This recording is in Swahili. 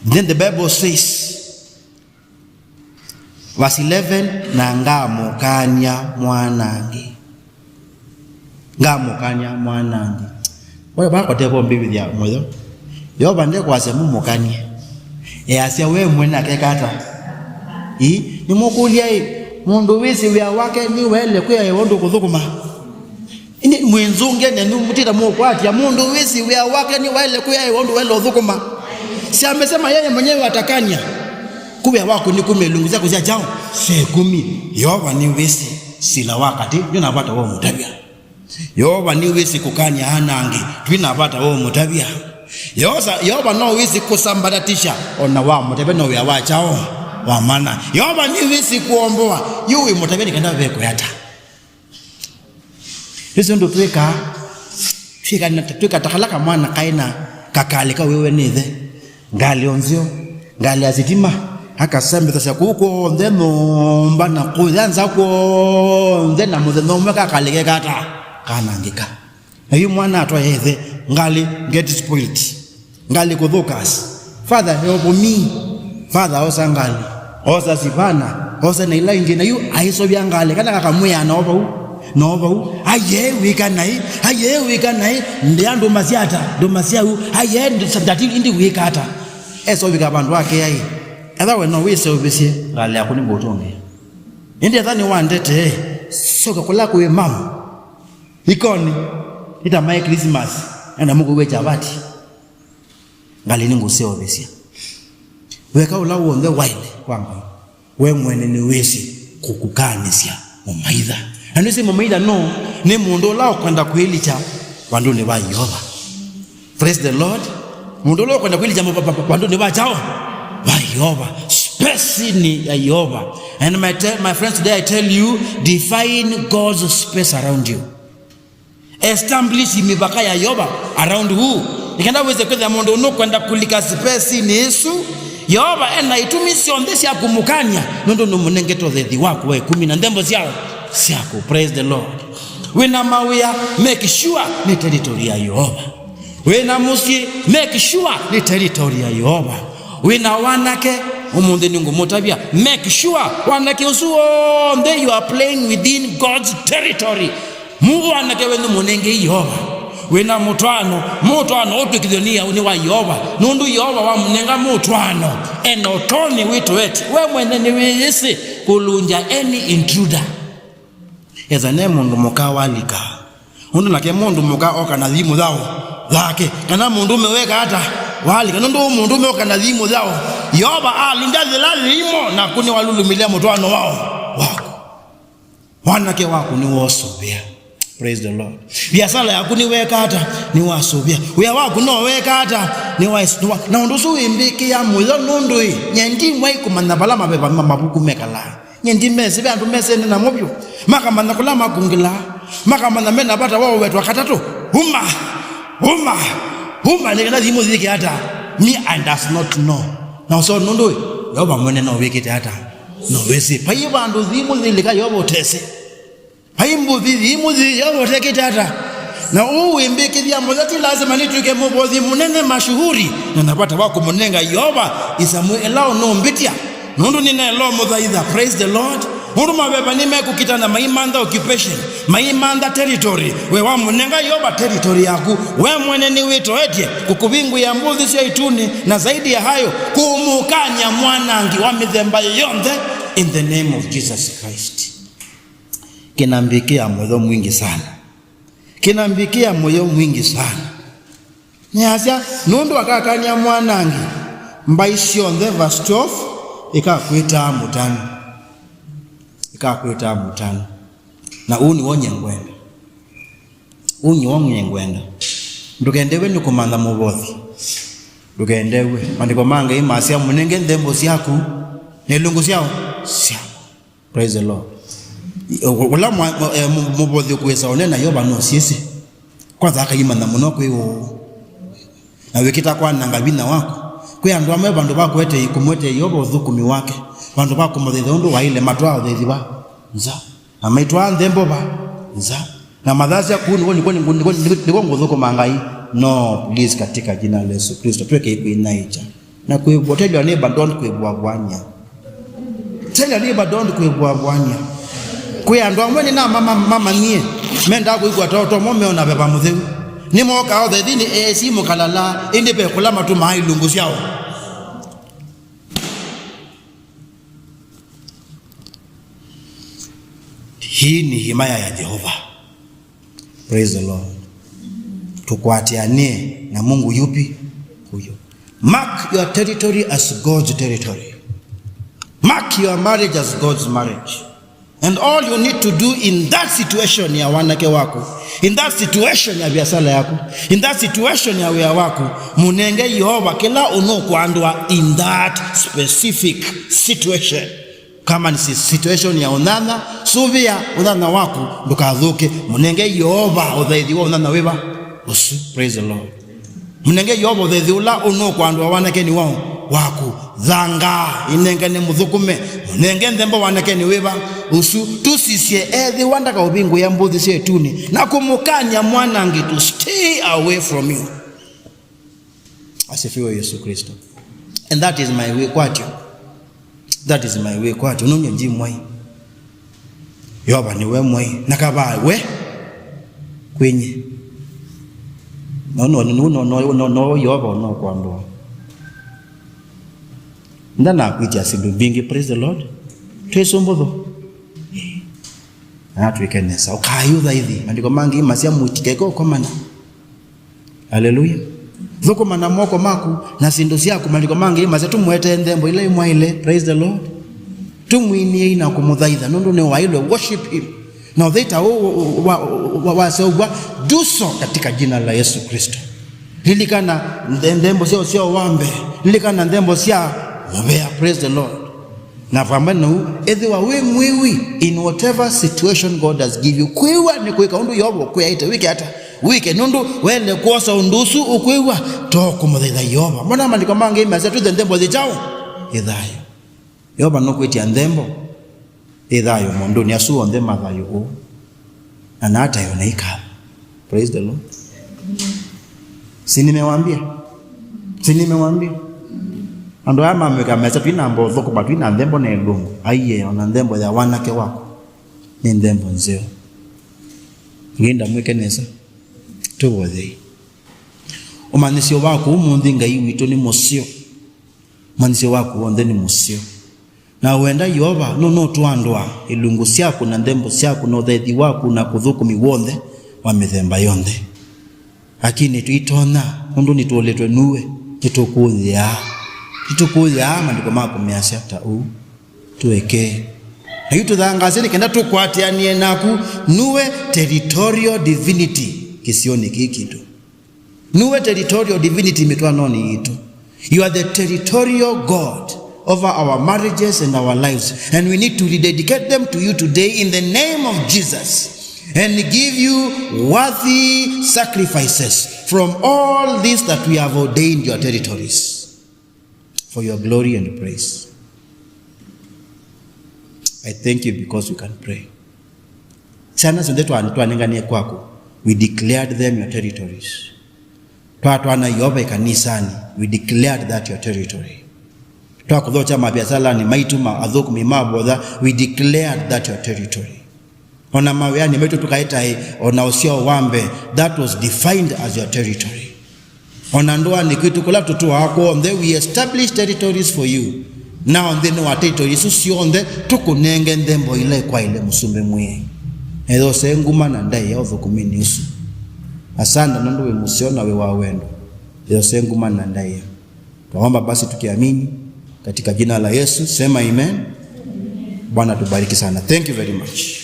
Then the Bible says, verse 11, na ngamukanya Mwanangi. Ngamukanya Mwanangi. Wale bako teko mbibi ya mwezo. Yeova ndeko kwase mumukanye. Asya we mwena kekata. Ni mukulia mundu wisi wia wake ni wele kuya yewondo kuthukuma. Ini mwenzunge ne numutira mukwati ya mundu wisi wia wake ni wele kuya yewondo wele uthukuma. Si amesema yeye mwenyewe Akakanya. Kuya wako ni kumelungu zako za jao. Se kumi. Yeova ni wisi sila wakati yuna bata wo mutabia. Yeova ni wisi kukanya hanangi twina bata wo mutabia. Yeova no wisi kusambaratisha ona wa mutabia no wia wachao wa mana. Yeova ni wisi kuomboa yuwi mutabia nikenda veko yata. Hizo ndo tweka takalaka mwana kaina kakalika wewe nithe ngali onzio ngali azitima akasembe tasya kuko ndeno mbana kuyanza ko ndena mudeno meka kalike kata kanangika na yu mwana atwa yethe ngali get spoiled ngali kudhukas. Father help me, Father osa ngali osa sipana osa na ila ingine yu aiso bya ngali kana kakamwe na Nova aye wika nai ndiando masiata ndo masiau aye ndati indi wika ata eso wika bandu wake yai either we no wise obesie ngale akuni botonge indi athani wandete soka kulako we mama ikoni ita my Christmas enda mugo wecha bati ngale ninguse obesie weka ulawo on the wine kwanga we mwene ni wisi kukukanisia mumaidha. Anisi mumaida no ni mundu lao kwenda kuilicha wandu ni wa Yeova. Praise the Lord. Mundu lao kwenda kuilicha wandu ni wa chao wa Yeova. Space ni ya Yeova. And my friends, today I tell you, define God's space around you. Establish mipaka ya Yeova around who? Nikenda weze kweza mundu no kwenda kulika space ni Yesu. Yeova ena itumisi ondesi ya kumukanya nondo no munengeto the wako we Ikumi na Nthembo siao siako. Praise the Lord. Wena mawia make sure ni territory ya Yeova. Wena musi make sure ni territory ya Yeova. Wena wanake umunde ningu mutabia make sure wanake usuo they you are playing within God's territory. Mungu wanake wenu munenge Yeova. Wena mutwano otukidhonia ni wa Yeova. Nundu Yeova wa munenga mutwano enotoni witu wetu we mwene ni wisi kulunja any intruder. Ezane mundu muka walika mundu nake mundu muka oka na dhimu zao lake kana mundu meweka hata walika nundu mundu meweka na dhimu zao Yeova alunja zila limo na kuni walulumilia mutwano wako wanake wako ni wasobia. Praise the Lord. Biasala ya kuni weka hata ni wasobia uya wako no weka hata ni wasobia na undusu imbiki ya muzo nundu nyendi mwai kumanda bala mabeba mabuku mekala nyendi mese bandu mese na mobyo makamanda kula makungila makamanda mena bata wao wetu wakatatu huma nikana dhimu ziki hata me and does not know na so nundu Yeova mwene na wekete hata no wesi payi bandu dhimu zilika Yeova utese haimbu dhimu Yeova utekete hata na uimbiki vya mozati lazima nituke mubozi munene mashuhuri na napata wako munenga Yeova isamu elao no mbitia nundu nina elo mudhaidha. Praise the Lord. Mundu mabeba nime kukitana maimanda occupation maimanda territory we wa munenga Yeova territory yaku we mwene ni wito etie kukubingu ya mbuzi sio ituni na zaidi ya hayo kumukanya Mwanangi wa mithemba yonthe in the name of Jesus Christ. Kinambikia moyo mwingi sana ni asya nundu Akakanya Mwanangi mbaisho on the verse 12 ikakwita mutano na uni wonye ngwenda ndukendewe nikumanda mubothi ndukendewe mandiko manga imasya munenge Nthembo siaku nelungu siao. Praise the Lord. Wala mubothi kwesa onena Yeova no siesi kwanza akayimanda muno kwiwo na wekita kwa nangabina wako kwe andu amwe bandu bakwete ikumwete Yeova uthukumi wake bandu bakumuthethe undu wa ile matwao thethiba nza na maitwa Nthembo ba nza na madhasi akuni niko nguthukuma ngai no please katika jina la Yesu Kristo tweke ikuinaicha Na kuibwa, tell your neighbor don't kuibwa bwanya. Tell your neighbor don't kuibwa bwanya. Kuya mwene na mama nie. Menda kuibwa toto mome ona beba mutheu. Ni moka o thini si mukalala indi pe kula matu mai lungu ciao. Hii ni himaya ya Jehova. Praise the Lord. Tukwatianie na Mungu yupi? Huyo. Mark your territory as God's territory. Mark your marriage as God's marriage. And all you need to do in that situation ya wanake wako, in that situation ya biashara yako, in that situation ya wea wako, munenge Yeova kila unokuandwa in that specific situation. Kama ni situation ya unana, suvia unana wako, ndukadhuke, munenge Yeova udhaidhiwa unana weba, usu, praise the Lord. Munenge Yeova udhaidhiwa unokuandwa wanake ni wako, dhanga, inengene mudhukume, munenge Nthembo wanake ni weba, usu, tusisye ethi wandaka ubingu ya mbuthi setuni, na kumukanya Mwanangi to stay away from you. Asifiwe Yesu Kristo. And that is my way kwatyo. That is my way kwatyo. Unonye njimwai. Yeova ni we mwai. Nakaba we kwenye. No Yeova no kwando. Ndana kuitia sindu bingi, praise the Lord. Tuesombodo. Na tuikenesa. Ukayudha hivi. Mandiko mangi masia mutikeko komana. Hallelujah. Thoko mana moko maku na sindu siaku mandiko mangi masia tumwete Nthembo ile imwaile, praise the Lord. Tumwinie ina kumudhaitha nundu ni waile, worship him. Na udhaita waseugwa do so katika jina la Yesu Kristo. Lilikana Nthembo sio wambe. Lilikana Nthembo sia wabea, praise the Lord. Na pambano edhiwa we mwiwi in whatever situation God has give you. Kwiwa ni kuika undu Yeova kuyaita wiki hata wiki nundu wele kuosa undusu ukwiwa toko mudhaitha Yeova. Mbona mandiko mangi imasa tu Nthembo dhichao idhayo. Yeova no kuitia Nthembo idhayo mundu ni asuo Nthembo idhayo. Na hata yonaika. Praise the Lord. Sinimewambia. Ando ama mweka mesa tuina mbozo kwa tuina Nthembo na Ilungu. Aiye ona Nthembo ya wanake wako. Ni Nthembo nzeo. Ngenda mweke nesa. Tuwodhi. Umanisio wako umundi ngai wito ni musio. Umanisio wako onde ni musio. Na uenda Yeova no tuandwa Ilungu siaku na Nthembo siaku na udhaithi wako na kudhuku miwonde wa mithemba yonde. Lakini tuitona mundu nituoletwe nuwe nitukuthia mandiko mako measiata tuweke na yutu dhangazini kenda tukwatianie naku nuwe territorial divinity kisioni kikitu. Nuwe territorial divinity mitwa noni itu. You are the territorial God over our marriages and our lives, and we need to rededicate them to you today in the name of Jesus, and give you worthy sacrifices from all this that we have ordained your territories for your glory and praise. I thank you because we can pray. Sana sundetu anenganie kwako. We declared them your territories. Tuana Yeova kanisani. We declared that your territory. Tuakudhocha mabiasala ni maituma adhuku mimabodha. We declared that your territory. Ona maweani metu tukaita ona usio wambe. That was defined as your territory. Ona ndoa ni kitu kula tutu wako. And then we establish territories for you. Now and then our territories usionde tukunenge Nthembo ile kwa ile musumbe mwe. Edo senguma na ndai ya udhukumini usu. Asanda nandu we musiona we wawendo. Edo senguma na ndai ya. Tuomba basi tukiamini katika jina la Yesu. Sema amen. Bwana tubariki sana. Thank you very much.